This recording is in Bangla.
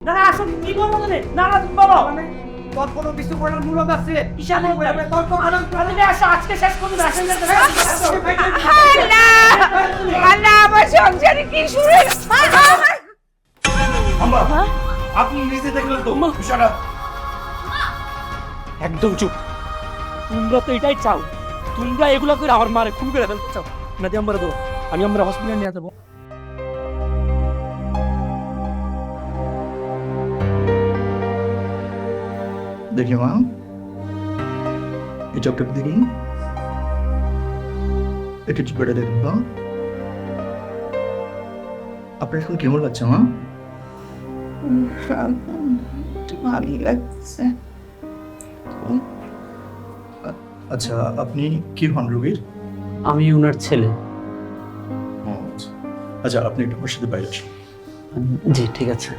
না আসলে কি বলবো জানে না না তুমি বলো তোর কোনো কিছু করার মূলত আছে ঈশান তোর তো আনন্দ আসো আজকে শেষ করুন আসেন আল্লাহ আমার সংসারে কি শুরু আম্মা আপনি নিজে দেখলেন তো বিষয়টা। একদম চুপ তোমরা তো এটাই চাও তোমরা এগুলো করে আমার মারে খুন করে ফেলতে চাও না দিয়ে আমরা ধরো আমি আমরা হসপিটালে নিয়ে যাবো দেখি মা এই চোখটা দেখি একটু চিপেটা দেখুন তো আপনার এখন কেমন লাগছে মা? ভালো লাগছে। আচ্ছা আপনি কি হন রোগীর? আমি ওনার ছেলে আচ্ছা আপনি একটু আমার সাথে বাইরে আসুন। জি ঠিক আছে